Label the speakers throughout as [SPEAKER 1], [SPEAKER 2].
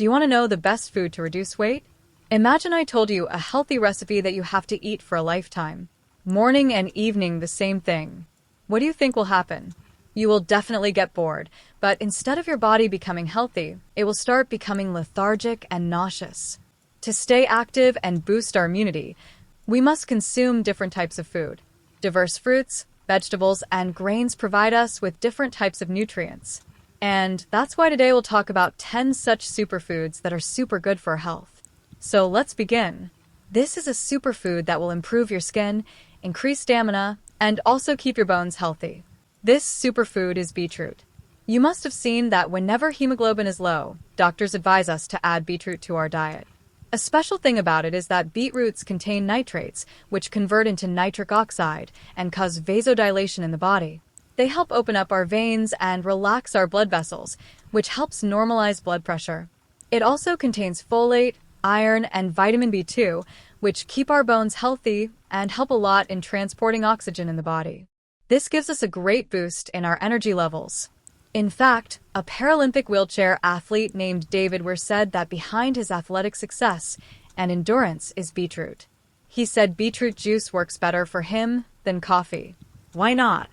[SPEAKER 1] Do you want to know the best food to reduce weight? Imagine I told you a healthy recipe that you have to eat for a lifetime. Morning and evening, the same thing. What do you think will happen? You will definitely get bored, but instead of your body becoming healthy, it will start becoming lethargic and nauseous. To stay active and boost our immunity, we must consume different types of food. Diverse fruits, vegetables, and grains provide us with different types of nutrients. And that's why today we'll talk about 10 such superfoods that are super good for our health. So let's begin. This is a superfood that will improve your skin, increase stamina, and also keep your bones healthy. This superfood is beetroot. You must have seen that whenever hemoglobin is low, doctors advise us to add beetroot to our diet. A special thing about it is that beetroots contain nitrates, which convert into nitric oxide and cause vasodilation in the body. They help open up our veins and relax our blood vessels, which helps normalize blood pressure. It also contains folate, iron, and vitamin B2, which keep our bones healthy and help a lot in transporting oxygen in the body. This gives us a great boost in our energy levels. In fact, a Paralympic wheelchair athlete named David Weir said that behind his athletic success and endurance is beetroot. He said beetroot juice works better for him than coffee. Why not?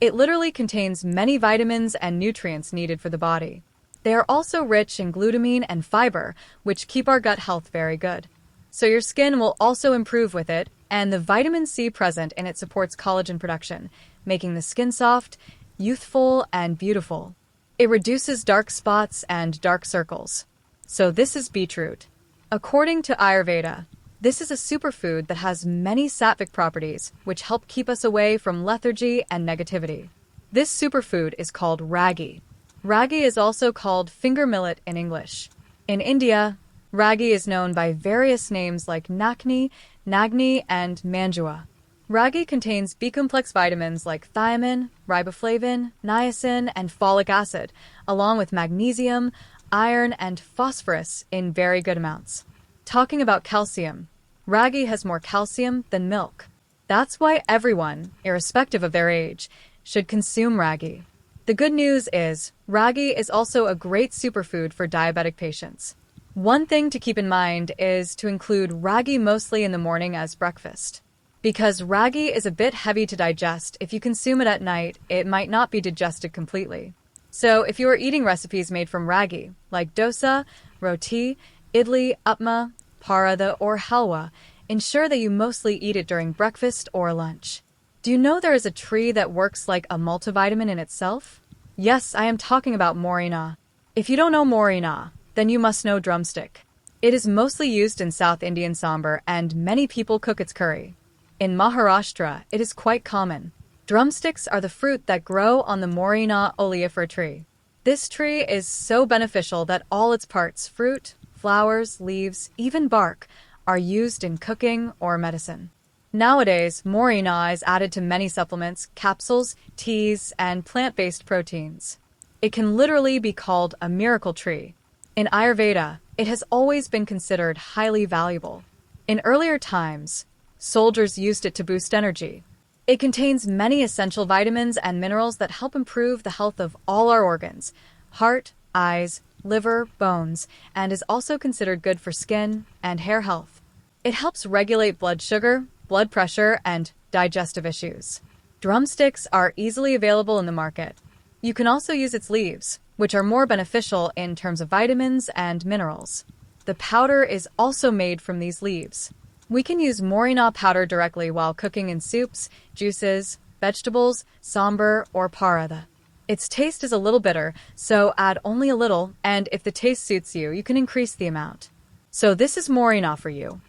[SPEAKER 1] It literally contains many vitamins and nutrients needed for the body. They are also rich in glutamine and fiber, which keep our gut health very good. So your skin will also improve with it, and the vitamin C present in it supports collagen production, making the skin soft, youthful, and beautiful. It reduces dark spots and dark circles. So this is beetroot. According to Ayurveda, this is a superfood that has many sattvic properties, which help keep us away from lethargy and negativity. This superfood is called ragi. Ragi is also called finger millet in English. In India, ragi is known by various names like nakni, nagni, and manjua. Ragi contains B-complex vitamins like thiamine, riboflavin, niacin, and folic acid, along with magnesium, iron, and phosphorus in very good amounts. Talking about calcium, ragi has more calcium than milk. That's why everyone, irrespective of their age, should consume ragi. The good news is, ragi is also a great superfood for diabetic patients. One thing to keep in mind is to include ragi mostly in the morning as breakfast. Because ragi is a bit heavy to digest, if you consume it at night, it might not be digested completely. So if you are eating recipes made from ragi, like dosa, roti, idli, upma, paratha, or halwa, ensure that you mostly eat it during breakfast or lunch. Do you know there is a tree that works like a multivitamin in itself? Yes, I am talking about moringa. If you don't know moringa, then you must know drumstick. It is mostly used in South Indian sambar and many people cook its curry. In Maharashtra, it is quite common. Drumsticks are the fruit that grow on the moringa oleifera tree. This tree is so beneficial that all its parts, fruit, flowers, leaves, even bark, are used in cooking or medicine. Nowadays, moringa is added to many supplements, capsules, teas, and plant-based proteins. It can literally be called a miracle tree. In Ayurveda, it has always been considered highly valuable. In earlier times, soldiers used it to boost energy. It contains many essential vitamins and minerals that help improve the health of all our organs, heart, eyes, liver, bones, and is also considered good for skin and hair health. It helps regulate blood sugar, blood pressure, and digestive issues. Drumsticks are easily available in the market. You can also use its leaves, which are more beneficial in terms of vitamins and minerals. The powder is also made from these leaves. We can use moringa powder directly while cooking in soups, juices, vegetables, sambar, or paratha. Its taste is a little bitter, so add only a little, and if the taste suits you, you can increase the amount. So this is moringa for you.